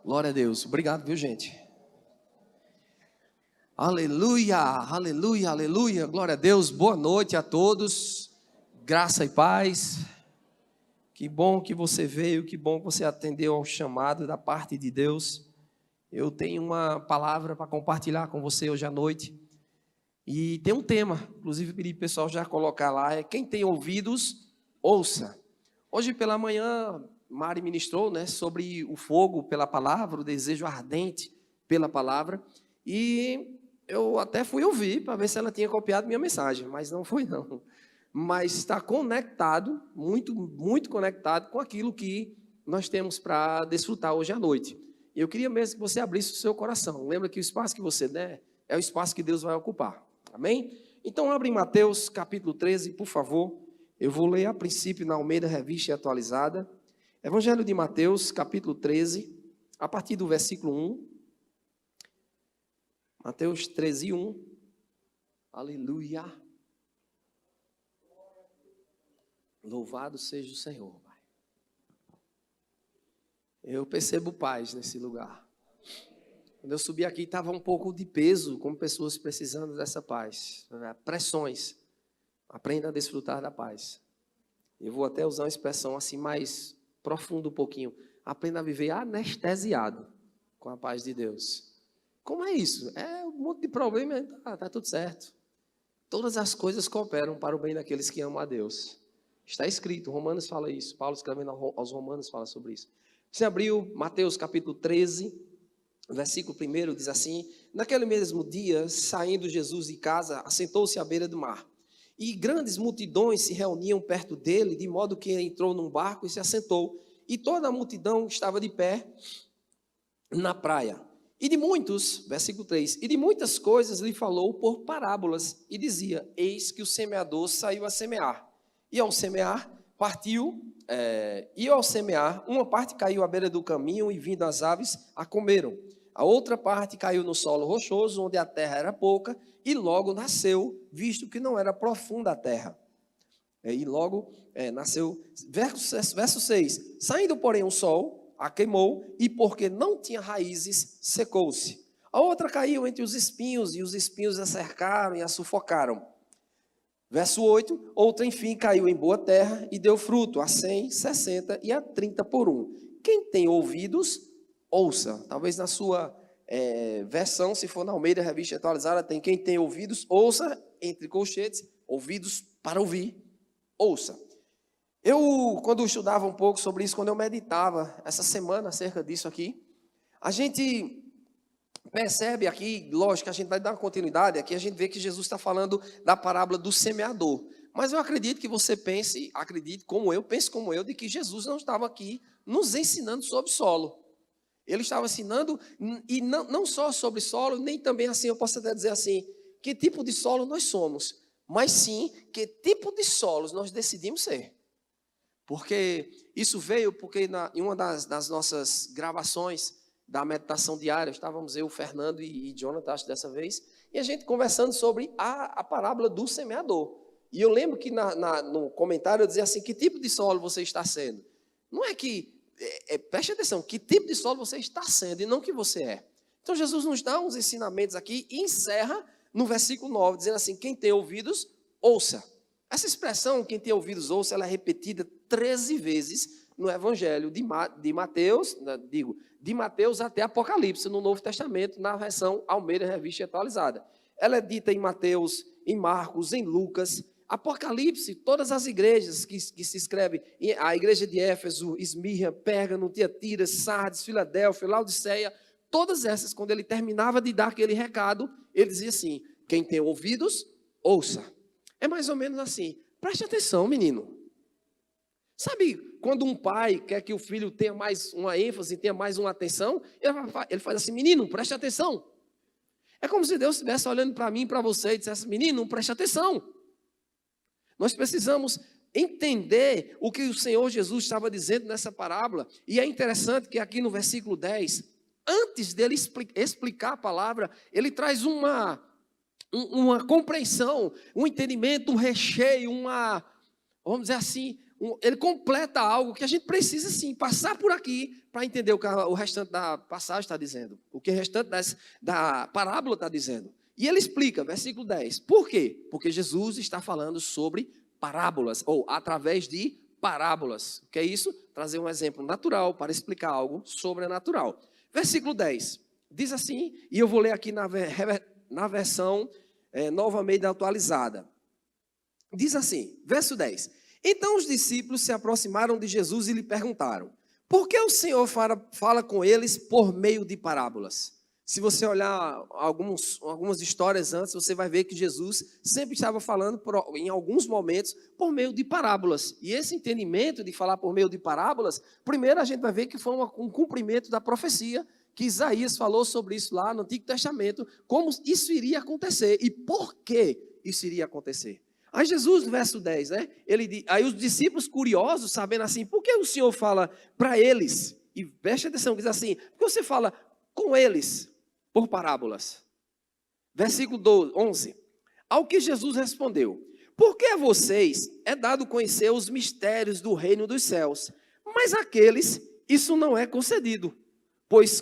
Glória a Deus. Obrigado, viu, gente? Aleluia, aleluia, aleluia. Glória a Deus. Boa noite a todos. Graça e paz. Que bom que você veio, que bom que você atendeu ao chamado da parte de Deus. Eu tenho uma palavra para compartilhar com você hoje à noite. E tem um tema, inclusive pedi para o pessoal já colocar lá, é quem tem ouvidos, ouça. Hoje pela manhã, Mari ministrou, né, sobre o fogo pela palavra, o desejo ardente pela palavra, e eu até fui ouvir para ver se ela tinha copiado minha mensagem, mas não foi não. Mas está conectado, muito, muito conectado com aquilo que nós temos para desfrutar hoje à noite. E eu queria mesmo que você abrisse o seu coração. Lembra que o espaço que você der é o espaço que Deus vai ocupar. Amém? Então abre em Mateus capítulo 13, por favor. Eu vou ler a princípio na Almeida Revista e Atualizada. Evangelho de Mateus, capítulo 13, a partir do versículo 1. Mateus 13, 1. Aleluia. Louvado seja o Senhor, Pai. Eu percebo paz nesse lugar. Quando eu subi aqui, estava um pouco de peso, como pessoas precisando dessa paz. Pressões. Aprenda a desfrutar da paz. Eu vou até usar uma expressão assim mais profunda um pouquinho. Aprenda a viver anestesiado com a paz de Deus. Como é isso? É um monte de problema, está tudo certo. Todas as coisas cooperam para o bem daqueles que amam a Deus. Está escrito, Romanos fala isso. Paulo escrevendo aos Romanos fala sobre isso. Você abriu Mateus capítulo 13, versículo 1, diz assim: naquele mesmo dia, saindo Jesus de casa, assentou-se à beira do mar. E grandes multidões se reuniam perto dele, de modo que ele entrou num barco e se assentou. E toda a multidão estava de pé na praia. E de muitos, versículo 3, e de muitas coisas lhe falou por parábolas, e dizia: eis que o semeador saiu a semear. E ao semear, uma parte caiu à beira do caminho, e vindo as aves, a comeram. A outra parte caiu no solo rochoso, onde a terra era pouca, e logo nasceu, visto que não era profunda a terra. E logo nasceu. Verso 6. Saindo, porém, o sol, a queimou, e porque não tinha raízes, secou-se. A outra caiu entre os espinhos, e os espinhos a cercaram e a sufocaram. Verso 8. Outra, enfim, caiu em boa terra, e deu fruto a 100, 60 e a 30 por um. Quem tem ouvidos, ouça. Talvez na sua versão, se for na Almeida Revista Atualizada, tem quem tem ouvidos, ouça, entre colchetes, ouvidos para ouvir, ouça. Eu, quando estudava um pouco sobre isso, quando eu meditava essa semana acerca disso aqui, a gente percebe aqui, lógico que a gente vai dar uma continuidade, aqui a gente vê que Jesus está falando da parábola do semeador. Mas eu acredito que você pense como eu, de que Jesus não estava aqui nos ensinando sobre solo. Ele estava ensinando, e não só sobre solo, nem também assim, eu posso até dizer assim, que tipo de solo nós somos, mas sim, que tipo de solos nós decidimos ser. Porque isso veio porque em uma das nossas gravações da meditação diária, estávamos eu, Fernando e Jonathan, acho dessa vez, e a gente conversando sobre a parábola do semeador. E eu lembro que no comentário eu dizia assim, que tipo de solo você está sendo? Não é que... preste atenção, que tipo de solo você está sendo e não que você é. Então Jesus nos dá uns ensinamentos aqui e encerra no versículo 9, dizendo assim, quem tem ouvidos, ouça. Essa expressão, quem tem ouvidos, ouça, ela é repetida 13 vezes no Evangelho de Mateus, de Mateus até Apocalipse, no Novo Testamento, na versão Almeida Revista Atualizada. Ela é dita em Mateus, em Marcos, em Lucas, Apocalipse, todas as igrejas que se escrevem, a igreja de Éfeso, Esmirna, Pérgamo, Tiatira, Sardes, Filadélfia, Laodiceia, todas essas, quando ele terminava de dar aquele recado, ele dizia assim, quem tem ouvidos, ouça. É mais ou menos assim, preste atenção, menino. Sabe, quando um pai quer que o filho tenha mais uma ênfase, tenha mais uma atenção, ele faz assim, menino, preste atenção. É como se Deus estivesse olhando para mim e para você e dissesse, menino, preste atenção. Nós precisamos entender o que o Senhor Jesus estava dizendo nessa parábola. E é interessante que aqui no versículo 10, antes dele explicar a palavra, ele traz uma compreensão, um entendimento, um recheio, vamos dizer assim, ele completa algo que a gente precisa, sim, passar por aqui para entender o que o restante da passagem está dizendo, o que o restante da parábola está dizendo. E ele explica, versículo 10. Por quê? Porque Jesus está falando sobre parábolas, ou através de parábolas. O que é isso? Trazer um exemplo natural para explicar algo sobrenatural. Versículo 10. Diz assim, e eu vou ler aqui na versão Nova Almeida atualizada. Diz assim, verso 10. Então os discípulos se aproximaram de Jesus e lhe perguntaram: por que o Senhor fala com eles por meio de parábolas? Se você olhar algumas histórias antes, você vai ver que Jesus sempre estava falando, em alguns momentos, por meio de parábolas. E esse entendimento de falar por meio de parábolas, primeiro a gente vai ver que foi um cumprimento da profecia, que Isaías falou sobre isso lá no Antigo Testamento, como isso iria acontecer e por que isso iria acontecer. Aí Jesus, no verso 10, né? Aí os discípulos curiosos, sabendo assim, por que o Senhor fala para eles? E preste atenção, diz assim, por que você fala com eles por parábolas? Versículo 11. Ao que Jesus respondeu: porque a vocês é dado conhecer os mistérios do reino dos céus, mas àqueles isso não é concedido, pois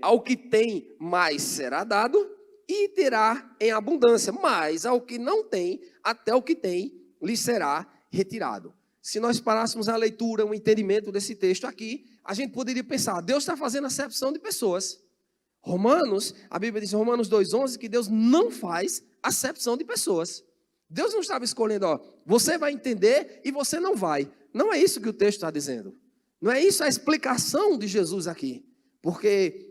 ao que tem mais será dado e terá em abundância, mas ao que não tem, até o que tem lhe será retirado. Se nós parássemos a leitura, o entendimento desse texto aqui, a gente poderia pensar, Deus está fazendo acepção de pessoas. A Bíblia diz em Romanos 2,11 que Deus não faz acepção de pessoas. Deus não estava escolhendo, você vai entender e você não vai. Não é isso que o texto está dizendo. Não é isso a explicação de Jesus aqui. Porque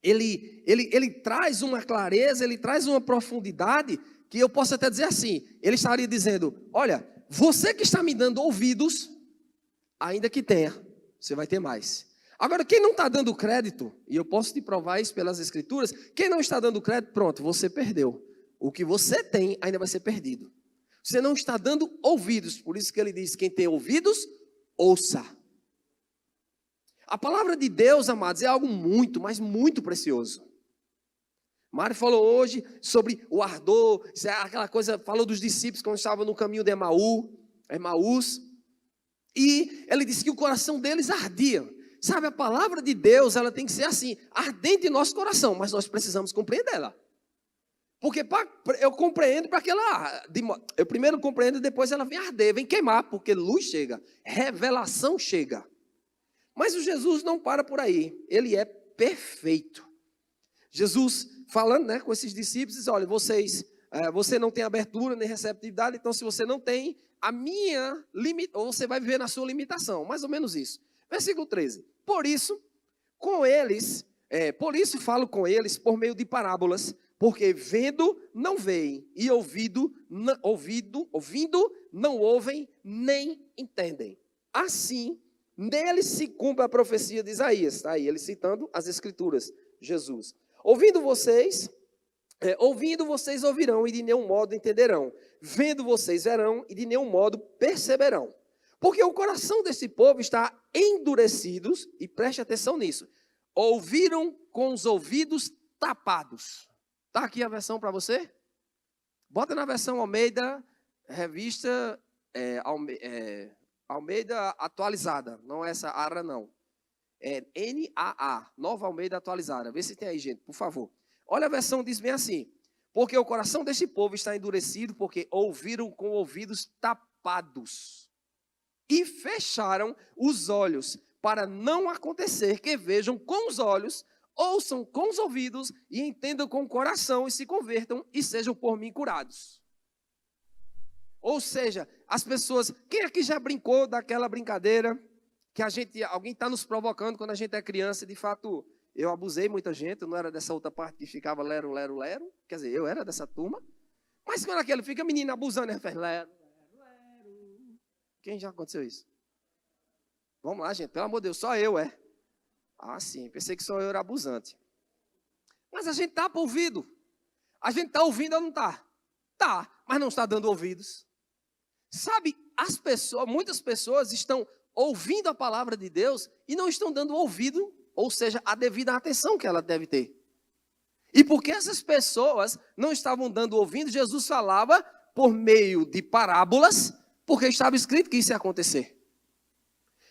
ele traz uma clareza, ele traz uma profundidade, que eu posso até dizer assim, ele estaria dizendo, olha, você que está me dando ouvidos, ainda que tenha, você vai ter mais. Agora, quem não está dando crédito, e eu posso te provar isso pelas escrituras, quem não está dando crédito, pronto, você perdeu. O que você tem ainda vai ser perdido. Você não está dando ouvidos, por isso que ele diz, quem tem ouvidos, ouça. A palavra de Deus, amados, é algo muito, mas muito precioso. Mário falou hoje sobre o ardor, aquela coisa, falou dos discípulos quando estavam no caminho de Emaús, e ele disse que o coração deles ardia. Sabe, a palavra de Deus, ela tem que ser assim, ardente em nosso coração, mas nós precisamos compreendê-la. Porque eu compreendo para que ela, eu primeiro compreendo e depois ela vem arder, vem queimar, porque luz chega, revelação chega. Mas o Jesus não para por aí, ele é perfeito. Jesus falando, né, com esses discípulos, diz, olha, você não tem abertura nem receptividade, então se você não tem, ou você vai viver na sua limitação, mais ou menos isso. Versículo 13, por isso falo com eles por meio de parábolas, porque vendo não veem, e ouvindo não ouvem, nem entendem. Assim, nele se cumpre a profecia de Isaías. Está aí, ele citando as escrituras, Jesus. Ouvindo vocês ouvirão e de nenhum modo entenderão. Vendo vocês verão e de nenhum modo perceberão. Porque o coração desse povo está endurecido, e preste atenção nisso. Ouviram com os ouvidos tapados. Está aqui a versão para você? Bota na versão Almeida, revista Almeida atualizada, não é essa ARA não, é NAA, Nova Almeida atualizada, vê se tem aí gente, por favor. Olha a versão, diz bem assim, porque o coração deste povo está endurecido, porque ouviram com ouvidos tapados, e fecharam os olhos, para não acontecer que vejam com os olhos, ouçam com os ouvidos, e entendam com o coração, e se convertam, e sejam por mim curados. Ou seja, as pessoas, quem aqui já brincou daquela brincadeira que alguém está nos provocando quando a gente é criança? De fato, eu abusei muita gente, eu não era dessa outra parte que ficava lero, lero, lero, quer dizer, eu era dessa turma, mas quando aquele fica menino abusando, ele faz lero, lero, lero. Quem já aconteceu isso? Vamos lá, gente, pelo amor de Deus, só eu, é? Ah, sim, pensei que só eu era abusante. Mas a gente está para ouvido, a gente está ouvindo ou não está? Tá, mas não está dando ouvidos. Sabe, muitas pessoas estão ouvindo a palavra de Deus e não estão dando ouvido, ou seja, a devida atenção que ela deve ter. E porque essas pessoas não estavam dando ouvido, Jesus falava por meio de parábolas porque estava escrito que isso ia acontecer.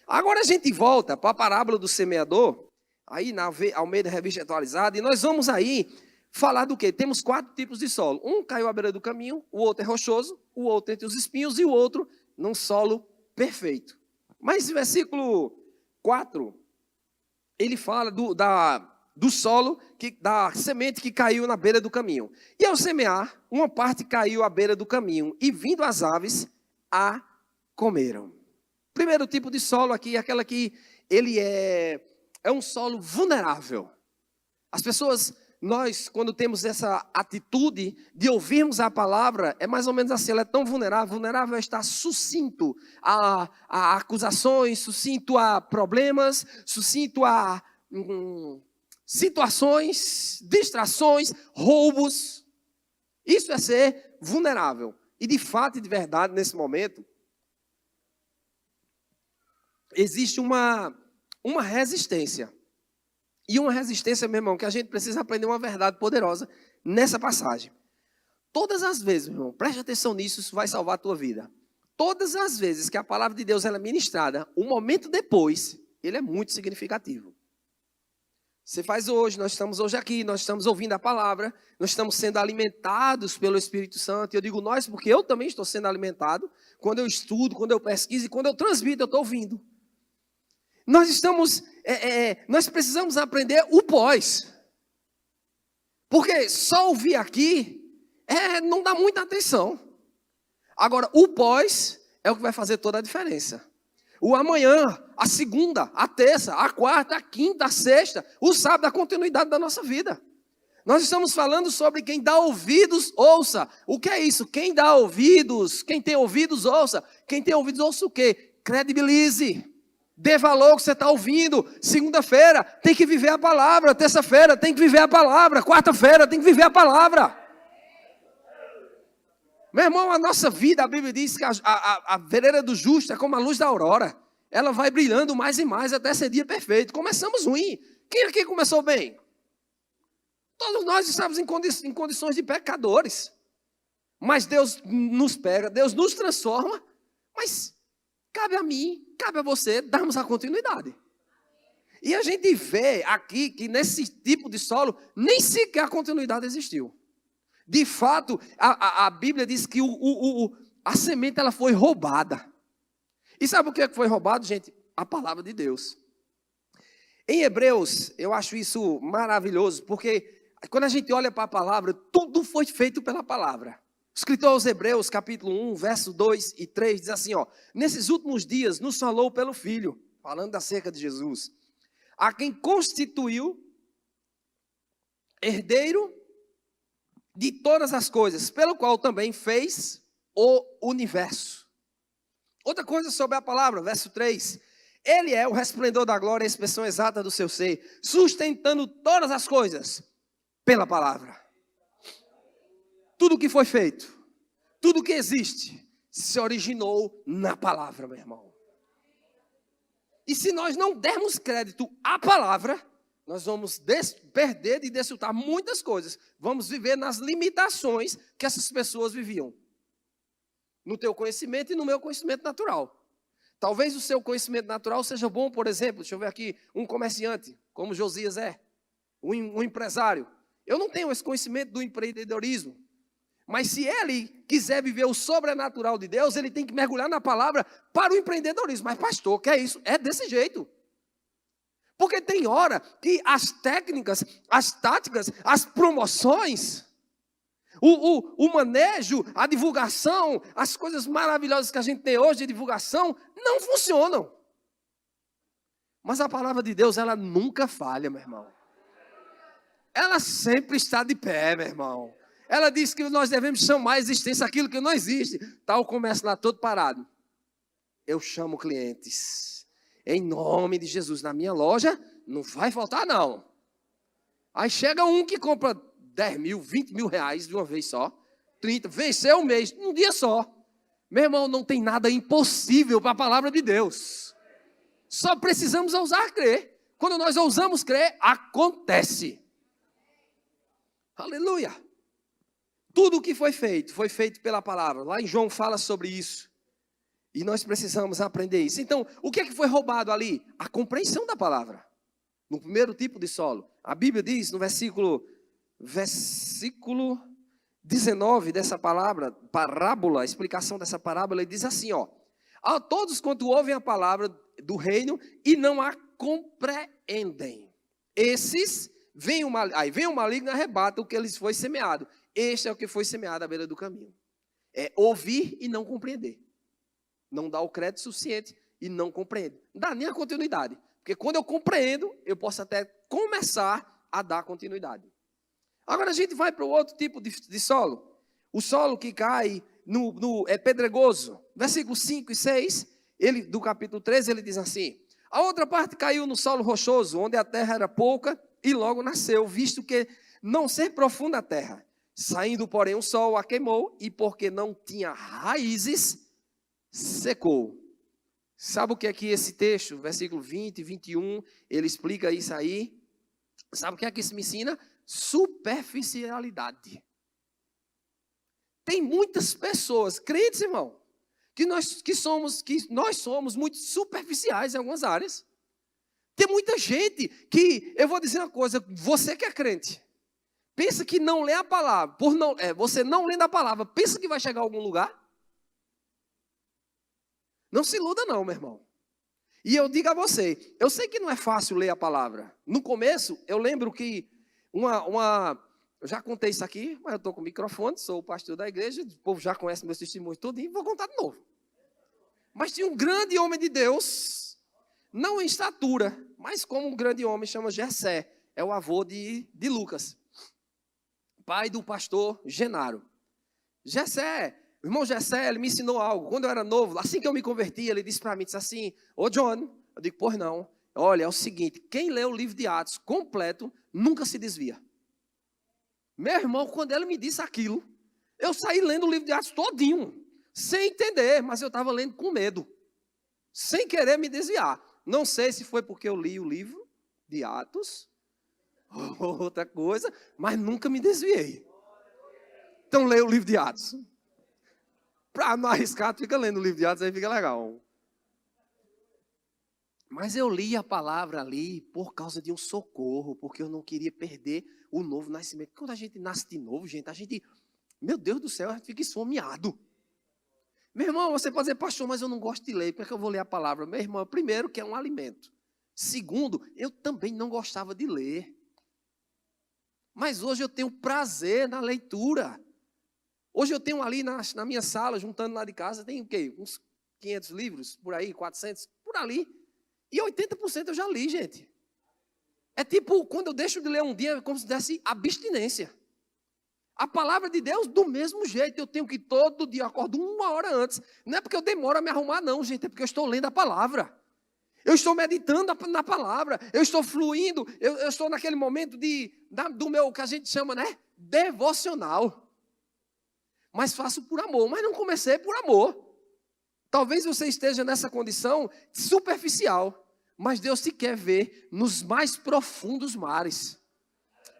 Agora a gente volta para a parábola do semeador, aí na Almeida Revista Atualizada, e nós vamos aí falar do quê? Temos 4 tipos de solo. Um caiu à beira do caminho, o outro é rochoso, o outro entre os espinhos e o outro num solo perfeito. Mas o versículo 4, ele fala do solo, da semente que caiu na beira do caminho. E ao semear, uma parte caiu à beira do caminho, e vindo as aves, a comeram. Primeiro tipo de solo aqui é aquela que ele é um solo vulnerável. As pessoas, nós, quando temos essa atitude de ouvirmos a palavra, é mais ou menos assim, ela é tão vulnerável. Vulnerável é estar sucinto a acusações, sucinto a problemas, sucinto a situações, distrações, roubos. Isso é ser vulnerável. E de fato e de verdade, nesse momento, existe uma resistência. E uma resistência, meu irmão, que a gente precisa aprender uma verdade poderosa nessa passagem. Todas as vezes, meu irmão, preste atenção nisso, isso vai salvar a tua vida. Todas as vezes que a palavra de Deus ela é ministrada, o momento depois, ele é muito significativo. Você faz hoje, nós estamos hoje aqui, nós estamos ouvindo a palavra, nós estamos sendo alimentados pelo Espírito Santo. E eu digo nós porque eu também estou sendo alimentado. Quando eu estudo, quando eu pesquiso e quando eu transmito, eu estou ouvindo. Nós precisamos aprender o pós. Porque só ouvir aqui não dá muita atenção. Agora, o pós é o que vai fazer toda a diferença. O amanhã, a segunda, a terça, a quarta, a quinta, a sexta, o sábado, a continuidade da nossa vida. Nós estamos falando sobre quem dá ouvidos, ouça. O que é isso? Quem dá ouvidos, quem tem ouvidos, ouça. Quem tem ouvidos, ouça o quê? Credibilize. Dê valor ao que você está ouvindo. Segunda-feira tem que viver a palavra. Terça-feira tem que viver a palavra. Quarta-feira tem que viver a palavra. Meu irmão, a nossa vida, a Bíblia diz que a vereda do justo é como a luz da aurora. Ela vai brilhando mais e mais até ser dia perfeito. Começamos ruim. Quem aqui começou bem? Todos nós estamos em condições de pecadores. Mas Deus nos pega, Deus nos transforma. Mas cabe a mim, cabe a você darmos a continuidade. E a gente vê aqui que nesse tipo de solo, nem sequer a continuidade existiu. De fato, a Bíblia diz que a semente ela foi roubada. E sabe o que foi roubado, gente? A palavra de Deus. Em Hebreus, eu acho isso maravilhoso, porque quando a gente olha para a palavra, tudo foi feito pela palavra. O escritor aos Hebreus, capítulo 1, verso 2 e 3, diz assim, nesses últimos dias nos falou pelo Filho, falando acerca de Jesus, a quem constituiu herdeiro de todas as coisas, pelo qual também fez o universo. Outra coisa sobre a palavra, verso 3. Ele é o resplendor da glória, a expressão exata do seu ser, sustentando todas as coisas pela palavra. Tudo que foi feito, tudo que existe, se originou na palavra, meu irmão. E se nós não dermos crédito à palavra, nós vamos perder e desfrutar muitas coisas. Vamos viver nas limitações que essas pessoas viviam. No teu conhecimento e no meu conhecimento natural. Talvez o seu conhecimento natural seja bom, por exemplo, deixa eu ver aqui, um comerciante, como Josias é, um empresário. Eu não tenho esse conhecimento do empreendedorismo. Mas se ele quiser viver o sobrenatural de Deus, ele tem que mergulhar na palavra para o empreendedorismo. Mas pastor, que é isso? É desse jeito. Porque tem hora que as técnicas, as táticas, as promoções, o manejo, a divulgação, as coisas maravilhosas que a gente tem hoje de divulgação, não funcionam. Mas a palavra de Deus, ela nunca falha, meu irmão. Ela sempre está de pé, meu irmão. Ela diz que nós devemos chamar a existência aquilo que não existe. Tá o comércio lá todo parado. Eu chamo clientes. Em nome de Jesus, na minha loja, não vai faltar não. Aí chega um que compra 10 mil, 20 mil reais de uma vez só. 30, venceu um mês, um dia só. Meu irmão, não tem nada impossível para a palavra de Deus. Só precisamos ousar crer. Quando nós ousamos crer, acontece. Aleluia. Tudo o que foi feito pela palavra. Lá em João fala sobre isso. E nós precisamos aprender isso. Então, o que é que foi roubado ali? A compreensão da palavra. No primeiro tipo de solo. A Bíblia diz no versículo 19 dessa parábola, a explicação dessa parábola, ele diz assim, ó. A todos quanto ouvem a palavra do reino e não a compreendem. Esses, vem o maligno e arrebata o que lhes foi semeado. Este é o que foi semeado à beira do caminho. É ouvir e não compreender. Não dá o crédito suficiente e não compreende. Não dá nem a continuidade. Porque quando eu compreendo, eu posso até começar a dar continuidade. Agora a gente vai para o outro tipo de solo. O solo que cai é pedregoso. Versículos 5 e 6, do capítulo 13, ele diz assim: a outra parte caiu no solo rochoso, onde a terra era pouca, e logo nasceu, visto que não ser profunda a terra. Saindo, porém, o sol a queimou, e porque não tinha raízes, secou. Sabe o que é que esse texto, versículo 20 e 21, ele explica isso aí? Sabe o que é que isso me ensina? Superficialidade. Tem muitas pessoas, crentes, irmão, que nós somos muito superficiais em algumas áreas. Tem muita gente que, eu vou dizer uma coisa, você que é crente, pensa que não lê a palavra, você não lendo a palavra, pensa que vai chegar a algum lugar? Não se iluda não, meu irmão. E eu digo a você, eu sei que não é fácil ler a palavra. No começo, eu lembro que eu já contei isso aqui, mas eu estou com o microfone, sou o pastor da igreja, o povo já conhece meus testemunhos tudinho, vou contar de novo. Mas tinha um grande homem de Deus, não em estatura, mas como um grande homem, chama Jessé, é o avô de Lucas, pai do pastor Genaro. Jessé, o irmão Jessé, ele me ensinou algo, quando eu era novo, assim que eu me converti, ele disse para mim, disse assim, ô John, eu digo, pois não, olha, é o seguinte, quem lê o livro de Atos completo, nunca se desvia. Meu irmão, quando ele me disse aquilo, eu saí lendo o livro de Atos todinho, sem entender, mas eu estava lendo com medo, sem querer me desviar. Não sei se foi porque eu li o livro de Atos, ou outra coisa, mas nunca me desviei. Então leia o livro de Atos. Para não arriscar, fica lendo o livro de Atos, aí fica legal. Mas eu li a palavra ali por causa de um socorro, porque eu não queria perder o novo nascimento. Quando a gente nasce de novo, gente, meu Deus do céu, a gente fica esfomeado. Meu irmão, você pode dizer, pastor, mas eu não gosto de ler, porque eu vou ler a palavra? Meu irmão, primeiro que é um alimento. Segundo, eu também não gostava de ler. Mas hoje eu tenho prazer na leitura. Hoje eu tenho ali na minha sala, juntando lá de casa, tem o quê? Uns 500 livros, por aí, 400, por ali. E 80% eu já li, gente. É tipo, quando eu deixo de ler um dia, é como se desse abstinência. A palavra de Deus, do mesmo jeito, eu tenho que todo dia, acordo 1 hora antes. Não é porque eu demoro a me arrumar, não, gente, é porque eu estou lendo a palavra. Eu estou meditando na palavra, eu estou fluindo, eu estou naquele momento do meu, que a gente chama, né, devocional. Mas faço por amor, mas não comecei por amor. Talvez você esteja nessa condição superficial, mas Deus te quer ver nos mais profundos mares.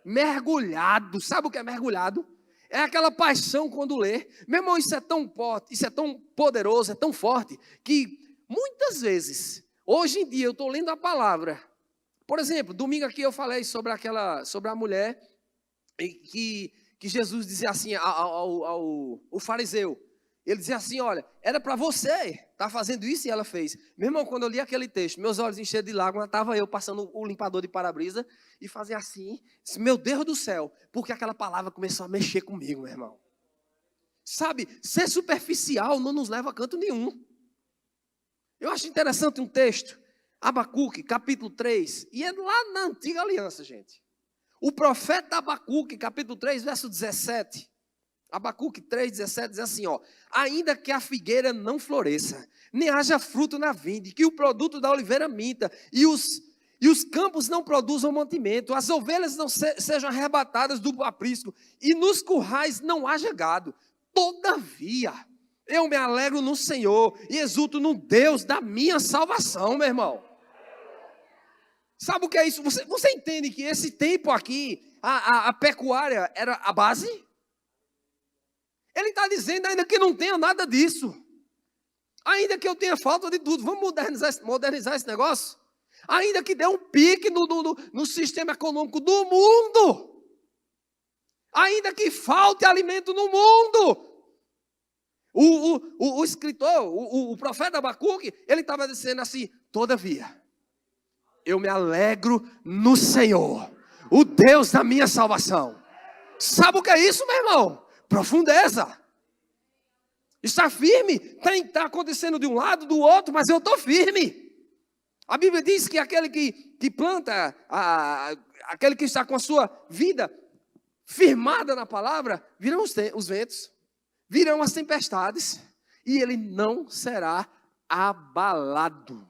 Mergulhado, sabe o que é mergulhado? É aquela paixão quando lê. Meu irmão, isso é tão forte, isso é tão poderoso, é tão forte, que muitas vezes, hoje em dia, eu estou lendo a palavra. Por exemplo, domingo aqui eu falei sobre a mulher que Jesus dizia assim ao fariseu. Ele dizia assim, olha, era para você estar fazendo isso e ela fez. Meu irmão, quando eu li aquele texto, meus olhos encheram de lágrimas, estava eu passando o limpador de para-brisa e fazia assim, meu Deus do céu, porque aquela palavra começou a mexer comigo, meu irmão. Sabe, ser superficial não nos leva a canto nenhum. Eu acho interessante um texto, Abacuque, capítulo 3, e é lá na antiga aliança, gente. O profeta Abacuque, capítulo 3, verso 17. Abacuque 3, 17 diz assim, ó, ainda que a figueira não floresça, nem haja fruto na vinde, que o produto da oliveira minta, e os campos não produzam mantimento, as ovelhas não sejam arrebatadas do aprisco, e nos currais não haja gado. Todavia, eu me alegro no Senhor, e exulto no Deus da minha salvação, meu irmão. Sabe o que é isso? Você entende que esse tempo aqui, a pecuária era a base? Ele está dizendo ainda que não tenha nada disso. Ainda que eu tenha falta de tudo, vamos modernizar esse negócio? Ainda que dê um pique no sistema econômico do mundo. Ainda que falte alimento no mundo. O escritor, o profeta Abacuque, ele estava dizendo assim: todavia, eu me alegro no Senhor, o Deus da minha salvação. Sabe o que é isso, meu irmão? Profundeza. Está firme. Está acontecendo de um lado, do outro, mas eu estou firme. A Bíblia diz que aquele que planta, aquele que está com a sua vida firmada na palavra, virão os ventos, virão as tempestades, e ele não será abalado.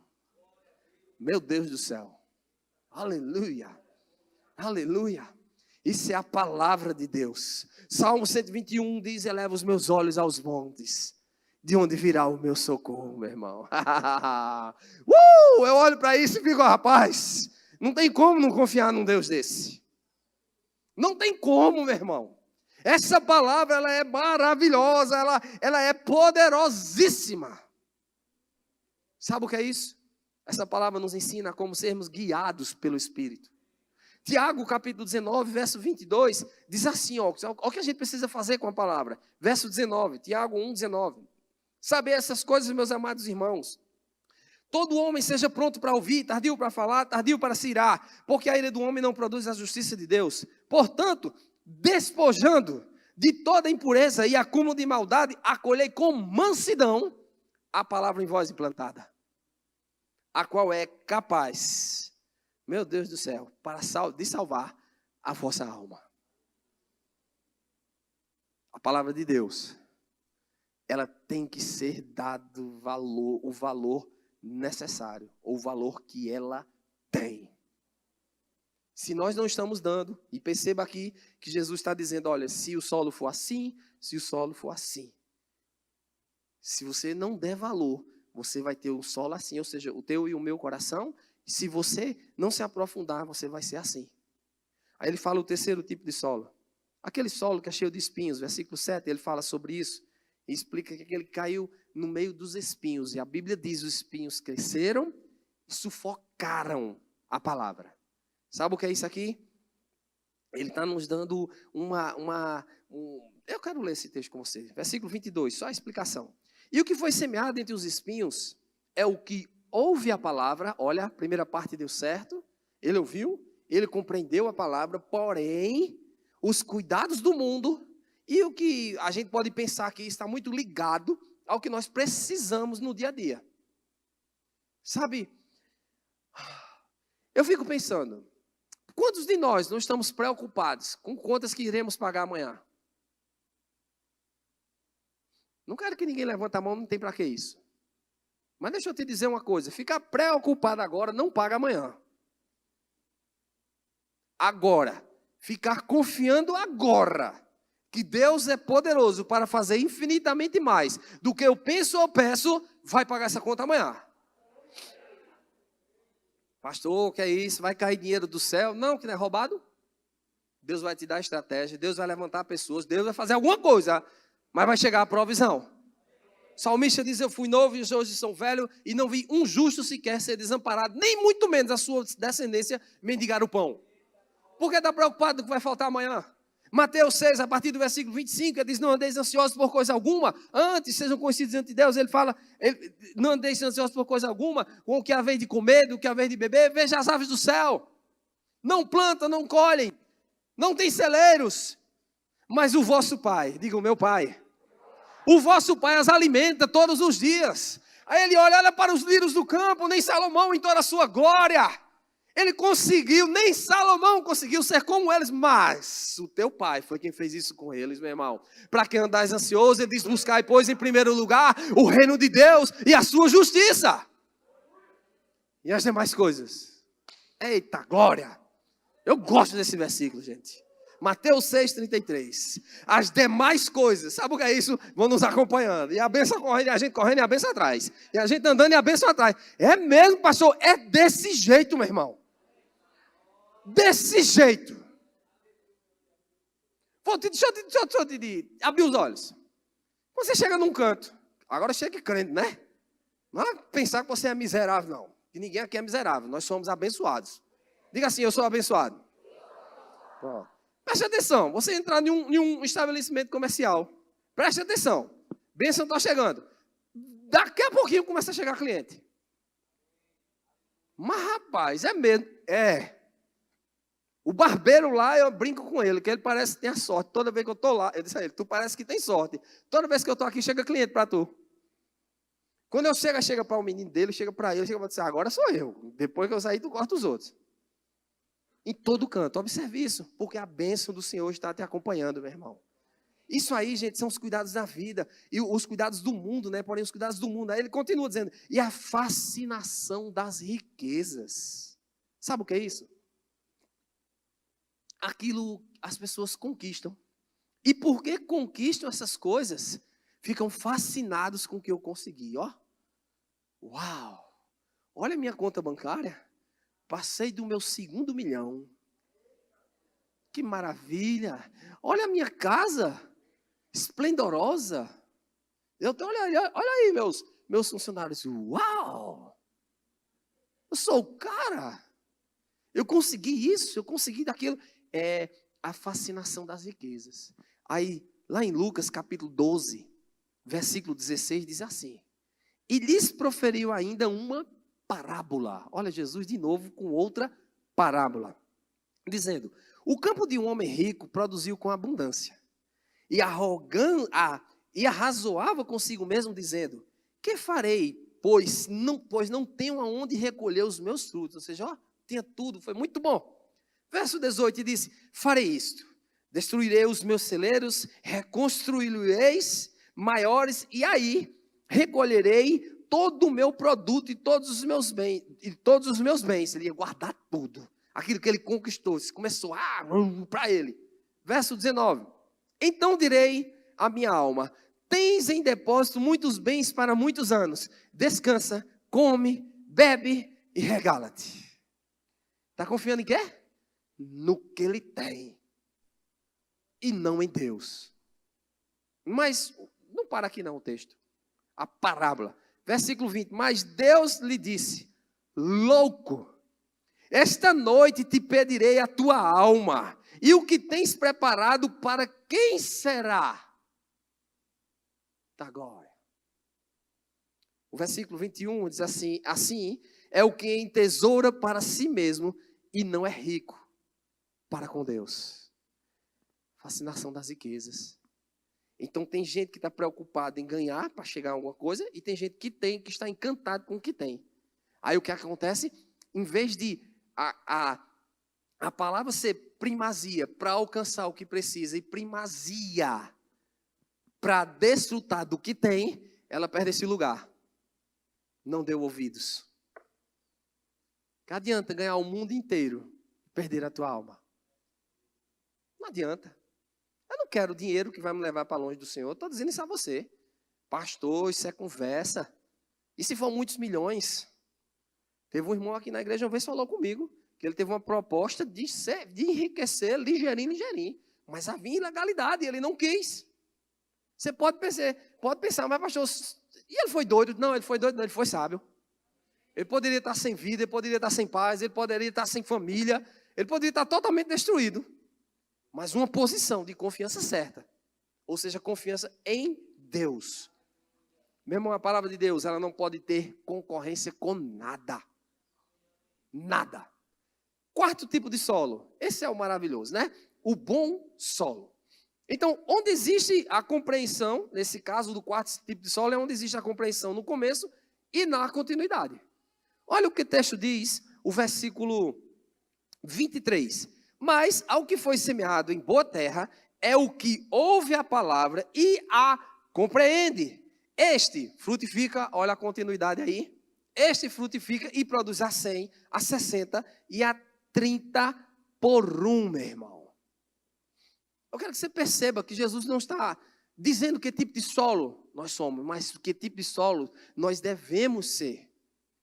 Meu Deus do céu. Aleluia. Aleluia. Isso é a palavra de Deus. Salmo 121 diz: eleva os meus olhos aos montes, de onde virá o meu socorro, meu irmão. Eu olho para isso e fico: rapaz, não tem como não confiar num Deus desse. Não tem como, meu irmão. Essa palavra, ela é maravilhosa, ela é poderosíssima. Sabe o que é isso? Essa palavra nos ensina como sermos guiados pelo Espírito. Tiago, capítulo 19, verso 22, diz assim, ó, o que a gente precisa fazer com a palavra. Verso 19, Tiago 1, 19. Saber essas coisas, meus amados irmãos. Todo homem seja pronto para ouvir, tardio para falar, tardio para se irar, porque a ira do homem não produz a justiça de Deus. Portanto, despojando de toda impureza e acúmulo de maldade, acolhei com mansidão a palavra em vós implantada, a qual é capaz, meu Deus do céu, de salvar a vossa alma. A palavra de Deus, ela tem que ser dado o valor necessário, ou o valor que ela tem. Se nós não estamos dando, e perceba aqui que Jesus está dizendo: olha, se o solo for assim, se o solo for assim. Se você não der valor, você vai ter um solo assim, ou seja, o teu e o meu coração. E se você não se aprofundar, você vai ser assim. Aí ele fala o terceiro tipo de solo. Aquele solo que é cheio de espinhos, versículo 7, ele fala sobre isso. E explica que ele caiu no meio dos espinhos. E a Bíblia diz: os espinhos cresceram e sufocaram a palavra. Sabe o que é isso aqui? Ele está nos dando eu quero ler esse texto com vocês. Versículo 22, só a explicação. E o que foi semeado entre os espinhos é o que ouve a palavra. Olha, a primeira parte deu certo. Ele ouviu, ele compreendeu a palavra, porém, os cuidados do mundo e o que a gente pode pensar que está muito ligado ao que nós precisamos no dia a dia. Sabe, eu fico pensando, quantos de nós não estamos preocupados com contas que iremos pagar amanhã? Não quero que ninguém levante a mão, não tem para que isso. Mas deixa eu te dizer uma coisa, ficar preocupado agora não paga amanhã. Agora, ficar confiando agora que Deus é poderoso para fazer infinitamente mais do que eu penso ou peço, vai pagar essa conta amanhã. Pastor, o que é isso? Vai cair dinheiro do céu? Não, que não é roubado. Deus vai te dar estratégia, Deus vai levantar pessoas, Deus vai fazer alguma coisa, mas vai chegar a provisão. O salmista diz: eu fui novo e hoje sou velho e não vi um justo sequer ser desamparado, nem muito menos a sua descendência mendigar o pão. Por que está preocupado com o que vai faltar amanhã? Mateus 6, a partir do versículo 25, ele diz: não andeis ansiosos por coisa alguma, antes sejam conhecidos diante de Deus. Ele fala: não andeis ansiosos por coisa alguma, com o que haver de comer, do que haver de beber. Veja as aves do céu, não plantam, não colhem, não tem celeiros, mas o vosso Pai, diga o meu Pai, o vosso Pai as alimenta todos os dias. Aí ele olha para os lírios do campo, nem Salomão em toda a sua glória, ele conseguiu, nem Salomão conseguiu ser como eles, mas o teu Pai foi quem fez isso com eles, meu irmão. Para quem andais ansioso, ele diz: buscai, pois, em primeiro lugar o reino de Deus e a sua justiça, e as demais coisas. Eita glória! Eu gosto desse versículo, gente. Mateus 6,33. As demais coisas, sabe o que é isso? Vão nos acompanhando. E a bênção correndo, e a gente correndo, e a bênção atrás. E a gente andando, e a bênção atrás. É mesmo, pastor? É desse jeito, meu irmão. Desse jeito. Deixa eu te abrir os olhos. Você chega num canto. Agora chega crente, né? Não é pensar que você é miserável, não. Que ninguém aqui é miserável. Nós somos abençoados. Diga assim, eu sou abençoado. Pronto. Preste atenção. Você entrar em um estabelecimento comercial. Preste atenção. Bênção está chegando. Daqui a pouquinho começa a chegar cliente. Mas, rapaz, é mesmo. O barbeiro lá, eu brinco com ele, que ele parece que tem a sorte. Toda vez que eu estou lá, eu disse a ele, tu parece que tem sorte. Toda vez que eu estou aqui, chega cliente para tu. Quando eu chega para o menino dele, chega para ele, chega para dizer, agora sou eu. Depois que eu sair, tu corta os outros. Em todo canto. Observe isso, porque a bênção do Senhor está te acompanhando, meu irmão. Isso aí, gente, são os cuidados da vida. E os cuidados do mundo, né? Porém, os cuidados do mundo. Aí ele continua dizendo, e a fascinação das riquezas. Sabe o que é isso? Aquilo as pessoas conquistam. E porque conquistam essas coisas, ficam fascinados com o que eu consegui, ó. Uau! Olha a minha conta bancária. Passei do meu 2º milhão. Que maravilha! Olha a minha casa, esplendorosa. Olha aí, meus funcionários. Uau! Eu sou o cara. Eu consegui isso, eu consegui daquilo. É a fascinação das riquezas. Aí, lá em Lucas, capítulo 12, versículo 16, diz assim. E lhes proferiu ainda uma parábola. Olha, Jesus de novo com outra parábola. Dizendo, o campo de um homem rico produziu com abundância. E arrazoava consigo mesmo, dizendo, que farei, pois não tenho aonde recolher os meus frutos. Ou seja, ó, tinha tudo, foi muito bom. Verso 18 disse, farei isto, destruirei os meus celeiros, reconstruí-los maiores, e aí recolherei todo o meu produto e todos os meus bens. Ele ia guardar tudo. Aquilo que ele conquistou, começou para ele. Verso 19. Então direi à minha alma, tens em depósito muitos bens para muitos anos. Descansa, come, bebe e regala-te. Está confiando em quê? No que ele tem. E não em Deus. Mas não para aqui não o texto. A parábola. Versículo 20. Mas Deus lhe disse, louco, esta noite te pedirei a tua alma, e o que tens preparado para quem será? Agora. O versículo 21 diz assim, assim é o que entesoura para si mesmo e não é rico para com Deus. Fascinação das riquezas. Então tem gente que está preocupada em ganhar para chegar a alguma coisa, e tem gente que está encantado com o que tem. Aí o que acontece? Em vez de a palavra ser primazia para alcançar o que precisa e primazia para desfrutar do que tem, ela perde esse lugar. Não deu ouvidos. Que adianta ganhar o mundo inteiro e perder a tua alma? Não adianta. Eu não quero dinheiro que vai me levar para longe do Senhor. Estou dizendo isso a você. Pastor, isso é conversa. E se for muitos milhões? Teve um irmão aqui na igreja uma vez falou comigo que ele teve uma proposta de enriquecer ligeirinho. Mas havia ilegalidade e ele não quis. Você pode pensar, mas pastor, e ele foi doido? Não, ele foi doido, não, ele foi sábio. Ele poderia estar sem vida, ele poderia estar sem paz, ele poderia estar sem família, ele poderia estar totalmente destruído. Mas uma posição de confiança certa, ou seja, confiança em Deus. Mesmo a palavra de Deus, ela não pode ter concorrência com nada. Nada. Quarto tipo de solo, esse é o maravilhoso, né? O bom solo. Então, onde existe a compreensão, nesse caso do quarto tipo de solo, é onde existe a compreensão no começo e na continuidade. Olha o que o texto diz, o versículo 23. Mas ao que foi semeado em boa terra, é o que ouve a palavra e a compreende. Este frutifica, olha a continuidade aí. Este frutifica e produz a 100, a 60 e a 30 por um, meu irmão. Eu quero que você perceba que Jesus não está dizendo que tipo de solo nós somos, mas que tipo de solo nós devemos ser.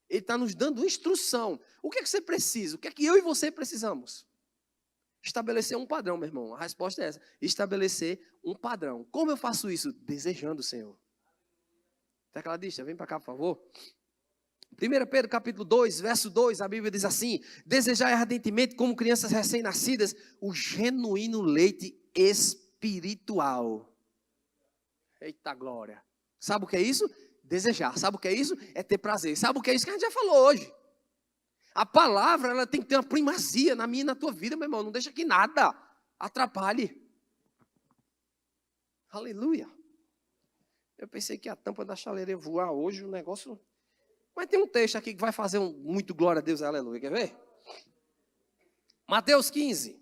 Ele está nos dando instrução. O que é que você precisa? O que é que eu e você precisamos? Estabelecer um padrão, meu irmão. A resposta é essa. Estabelecer um padrão. Como eu faço isso? Desejando o Senhor. Tecladista, vem para cá, por favor. 1 Pedro capítulo 2, verso 2, a Bíblia diz assim: desejai ardentemente, como crianças recém-nascidas, o genuíno leite espiritual. Eita glória! Sabe o que é isso? Desejar. Sabe o que é isso? É ter prazer. Sabe o que é isso que a gente já falou hoje? A palavra, ela tem que ter uma primazia na minha e na tua vida, meu irmão. Não deixa que nada atrapalhe. Aleluia. Eu pensei que a tampa da chaleira ia voar hoje, o negócio... Mas tem um texto aqui que vai fazer muito glória a Deus, aleluia. Quer ver? Mateus 15.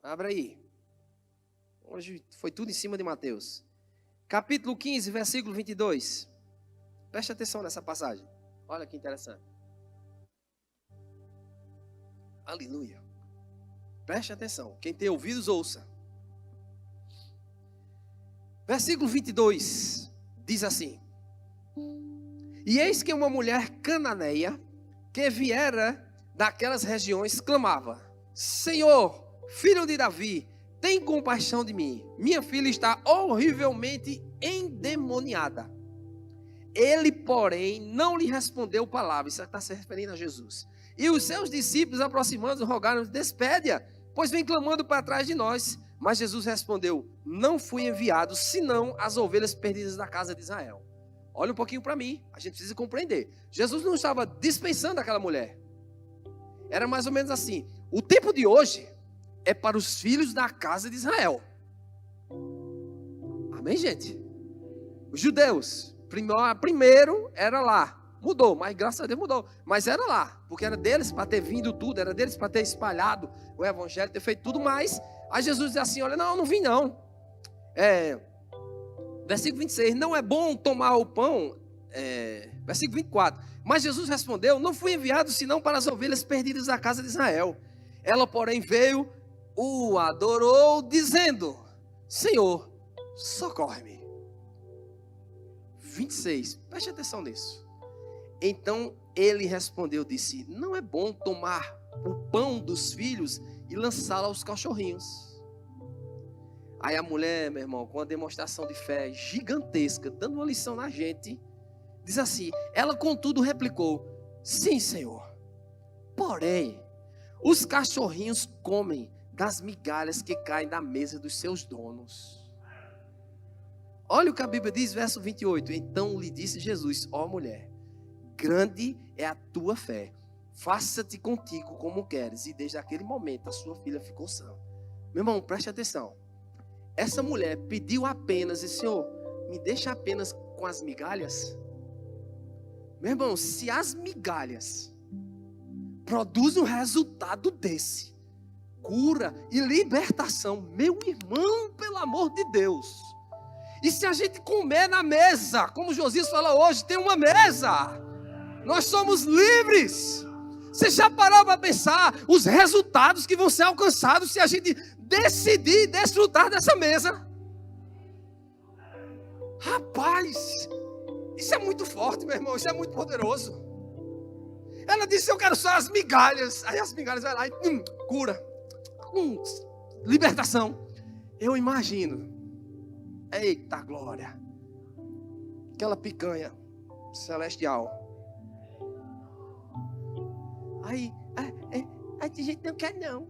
Abre aí. Hoje foi tudo em cima de Mateus. Capítulo 15, versículo 22. Preste atenção nessa passagem. Olha que interessante. Aleluia. Preste atenção. Quem tem ouvidos, ouça. Versículo 22 diz assim: e eis que uma mulher cananeia, que viera daquelas regiões, clamava: Senhor, filho de Davi, tem compaixão de mim. Minha filha está horrivelmente endemoniada. Ele, porém, não lhe respondeu palavra. Isso está se referindo a Jesus. E os seus discípulos, aproximando, rogaram: despede-a, pois vem clamando para trás de nós. Mas Jesus respondeu: não fui enviado, senão as ovelhas perdidas da casa de Israel. Olha um pouquinho para mim, a gente precisa compreender. Jesus não estava dispensando aquela mulher. Era mais ou menos assim: o tempo de hoje é para os filhos da casa de Israel. Amém, gente? Os judeus, primeiro era lá. Mudou, mas graças a Deus mudou. Mas era lá, porque era deles para ter vindo tudo, era deles para ter espalhado o evangelho, ter feito tudo mais. Aí Jesus diz assim: olha, não vim não. Versículo 26, não é bom tomar o pão. Versículo 24, mas Jesus respondeu: não fui enviado senão para as ovelhas perdidas da casa de Israel. Ela, porém, veio, o adorou, dizendo: Senhor, socorre-me. 26, preste atenção nisso. Então ele respondeu, disse: não é bom tomar o pão dos filhos e lançá-lo aos cachorrinhos. Aí a mulher, meu irmão, com uma demonstração de fé gigantesca, dando uma lição na gente, diz assim: ela contudo replicou: sim, Senhor, porém os cachorrinhos comem das migalhas que caem da mesa dos seus donos. Olha o que a Bíblia diz, verso 28. Então lhe disse Jesus: ó mulher, grande é a tua fé, faça-te contigo como queres. E desde aquele momento a sua filha ficou sã. Meu irmão, preste atenção. Essa mulher pediu apenas: Senhor, me deixa apenas com as migalhas. Meu irmão, se as migalhas produzem um resultado desse, cura e libertação, meu irmão, pelo amor de Deus. E se a gente comer na mesa, como Josias fala hoje, tem uma mesa, nós somos livres. Você já parou para pensar os resultados que vão ser alcançados se a gente decidir desfrutar dessa mesa? Rapaz, isso é muito forte, meu irmão, isso é muito poderoso. Ela disse: eu quero só as migalhas. Aí as migalhas vai lá e cura, libertação. Eu imagino, eita glória, aquela picanha celestial. Aí tem gente que não quer não.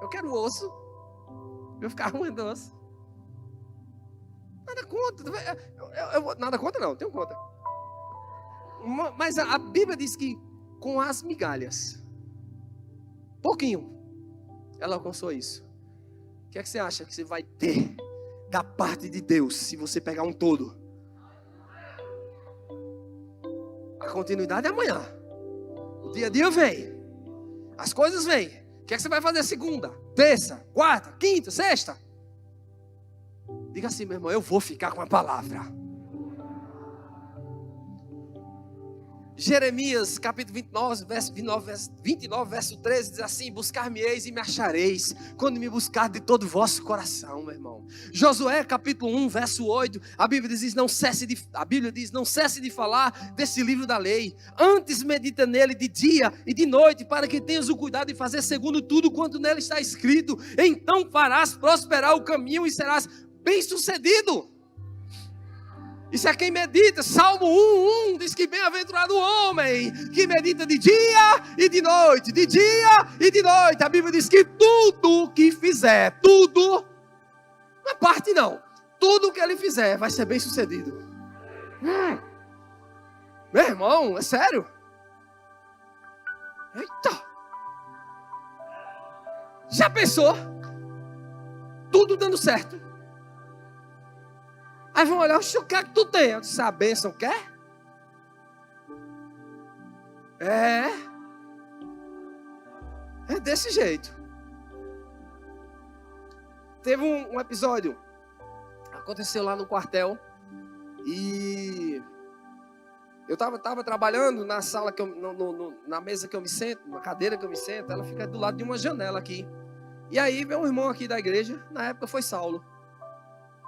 Eu quero osso. Eu ficar arrumando osso. Nada contra. Nada contra não, tenho contra. Mas a Bíblia diz que com as migalhas, pouquinho, ela alcançou isso. O que é que você acha que você vai ter da parte de Deus se você pegar um todo? A continuidade é amanhã. O dia a dia vem. As coisas vêm. O que é que você vai fazer segunda, terça, quarta, quinta, sexta? Diga assim: meu irmão, eu vou ficar com a palavra. Jeremias capítulo 29, verso 13 diz assim: buscar-me-eis e me achareis, quando me buscar de todo o vosso coração, meu irmão. Josué capítulo 1, verso 8, a Bíblia diz: não cesse de falar desse livro da lei, antes medita nele de dia e de noite, para que tenhas o cuidado de fazer segundo tudo quanto nele está escrito. Então farás prosperar o caminho e serás bem-sucedido. Isso é quem medita. Salmo 1:1 diz que bem-aventurado o homem que medita de dia e de noite. De dia e de noite. A Bíblia diz que tudo que fizer, tudo, não é parte não, tudo que ele fizer vai ser bem sucedido. Meu irmão, é sério? Eita! Já pensou? Tudo dando certo. Aí vão olhar, o que é que tu tem? Eu disse, a bênção quer? É desse jeito. Teve um episódio, aconteceu lá no quartel, e eu estava trabalhando na sala, que na mesa que eu me sento, na cadeira que eu me sento, ela fica do lado de uma janela aqui. E aí veio um irmão aqui da igreja, na época foi Saulo.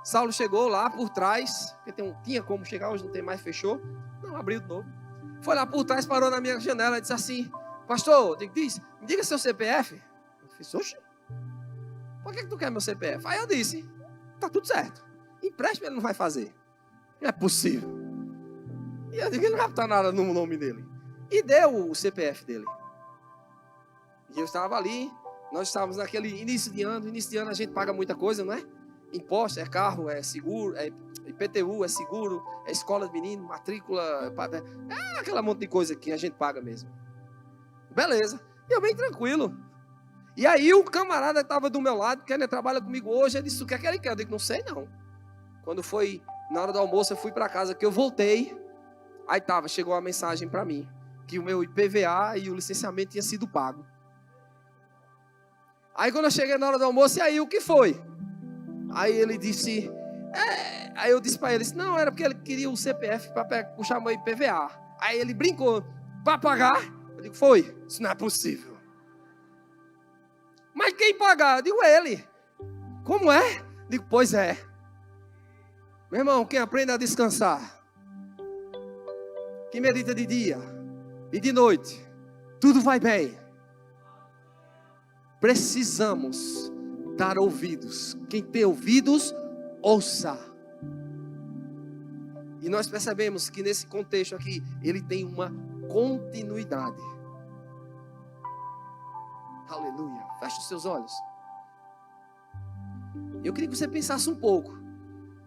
Saulo chegou lá por trás, porque tinha como chegar, hoje não tem mais, fechou. Não, abriu de novo. Foi lá por trás, parou na minha janela e disse assim, pastor, me diga seu CPF. Eu fiz, oxe, por que tu quer meu CPF? Aí eu disse, tá tudo certo, empréstimo ele não vai fazer. Não é possível. E eu digo, ele não vai botar nada no nome dele. E deu o CPF dele. E eu estava ali, nós estávamos naquele início de ano a gente paga muita coisa, não é? Imposto, é carro, é seguro, é IPTU, é seguro, é escola de menino, matrícula, é aquela monte de coisa que a gente paga mesmo. Beleza, e eu bem tranquilo. E aí o camarada estava do meu lado, que ele trabalha comigo hoje, ele disse, o que é que ele quer? Eu digo, não sei não. Quando foi na hora do almoço, eu fui para casa, que eu voltei, aí chegou uma mensagem para mim, que o meu IPVA e o licenciamento tinha sido pago. Aí quando eu cheguei na hora do almoço, e aí o que foi? Aí ele disse, aí eu disse para ele, não, era porque ele queria o CPF para puxar meu IPVA. Aí ele brincou, para pagar? Eu digo, foi? Isso não é possível. Mas quem pagar? Eu digo, ele. Como é? Eu digo, pois é. Meu irmão, quem aprende a descansar, quem medita de dia e de noite, tudo vai bem. Precisamos dar ouvidos. Quem tem ouvidos, ouça. E nós percebemos que nesse contexto aqui, ele tem uma continuidade. Aleluia. Feche os seus olhos. Eu queria que você pensasse um pouco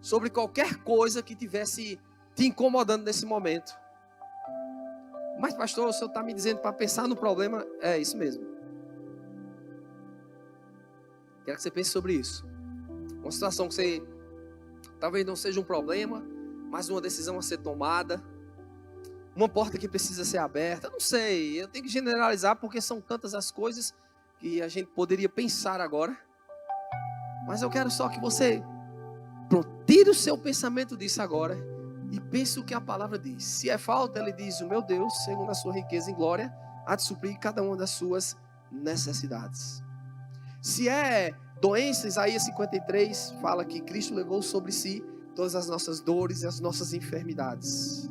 sobre qualquer coisa que tivesse te incomodando nesse momento. Mas pastor, o senhor está me dizendo para pensar no problema? É isso mesmo. Quero que você pense sobre isso. Uma situação que você talvez não seja um problema, mas uma decisão a ser tomada. Uma porta que precisa ser aberta. Eu não sei, eu tenho que generalizar porque são tantas as coisas que a gente poderia pensar agora. Mas eu quero só que você tire o seu pensamento disso agora e pense o que a palavra diz. Se é falta, ele diz, o meu Deus, segundo a sua riqueza em glória, há de suprir cada uma das suas necessidades. Se é doença, Isaías 53 fala que Cristo levou sobre si todas as nossas dores e as nossas enfermidades.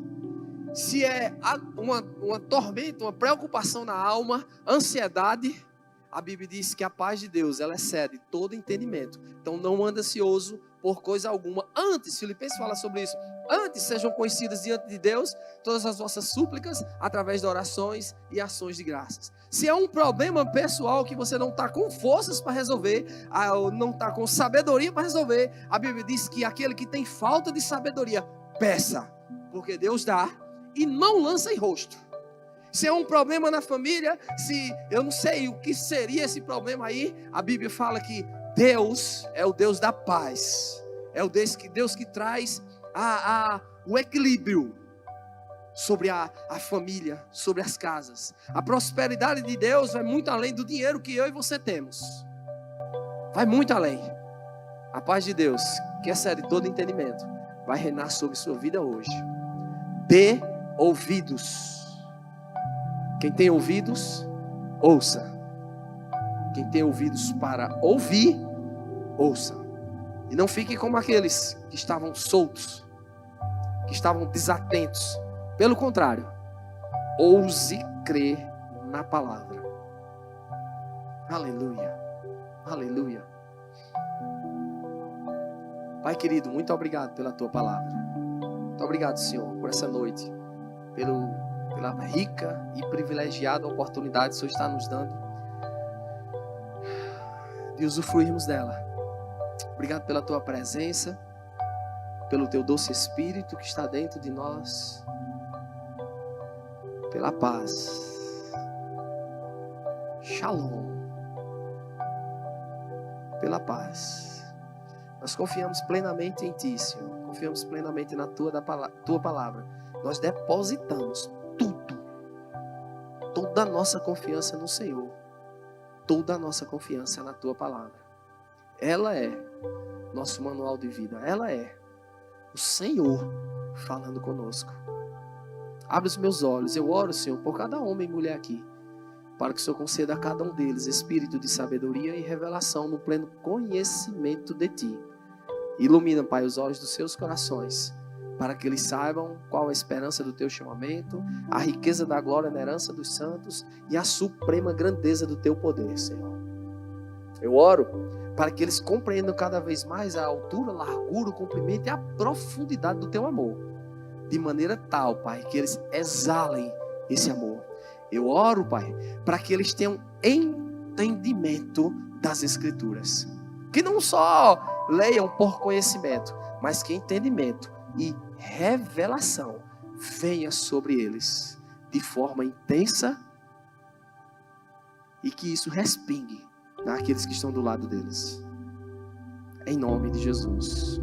Se é uma tormenta, uma preocupação na alma, ansiedade, a Bíblia diz que a paz de Deus, ela excede todo entendimento. Então não ande ansioso por coisa alguma. Antes, Filipenses fala sobre isso, antes sejam conhecidas diante de Deus todas as vossas súplicas através de orações e ações de graças. Se é um problema pessoal que você não está com forças para resolver, ou não está com sabedoria para resolver, a Bíblia diz que aquele que tem falta de sabedoria, peça, porque Deus dá e não lança em rosto. Se é um problema na família, se eu não sei o que seria esse problema aí, a Bíblia fala que Deus é o Deus da paz, é o Deus que traz o equilíbrio sobre a família, sobre as casas. A prosperidade de Deus vai muito além do dinheiro que eu e você temos, vai muito além. A paz de Deus, que excede todo entendimento, vai reinar sobre sua vida hoje. Dê ouvidos. Quem tem ouvidos, ouça. Quem tem ouvidos para ouvir, ouça. E não fique como aqueles que estavam soltos, que estavam desatentos. Pelo contrário, ouse crer na palavra. Aleluia, aleluia. Pai querido, muito obrigado pela tua palavra. Muito obrigado, Senhor, por essa noite, pela rica e privilegiada oportunidade que o Senhor está nos dando de usufruirmos dela. Obrigado pela tua presença, pelo teu doce Espírito que está dentro de nós, pela paz, Shalom, pela paz. Nós confiamos plenamente em Ti, Senhor. Confiamos plenamente na Tua palavra. Nós depositamos toda a nossa confiança no Senhor. Toda a nossa confiança na Tua palavra. Ela é nosso manual de vida. Ela é o Senhor falando conosco. Abre os meus olhos. Eu oro, Senhor, por cada homem e mulher aqui, para que o Senhor conceda a cada um deles espírito de sabedoria e revelação no pleno conhecimento de Ti. Ilumina, Pai, os olhos dos seus corações, para que eles saibam qual a esperança do Teu chamamento, a riqueza da glória na herança dos santos e a suprema grandeza do Teu poder, Senhor. Eu oro para que eles compreendam cada vez mais a altura, largura, o comprimento e a profundidade do Teu amor, de maneira tal, Pai, que eles exalem esse amor. Eu oro, Pai, para que eles tenham entendimento das Escrituras. Que não só leiam por conhecimento, mas que entendimento e revelação venha sobre eles de forma intensa e que isso respingue naqueles que estão do lado deles. Em nome de Jesus.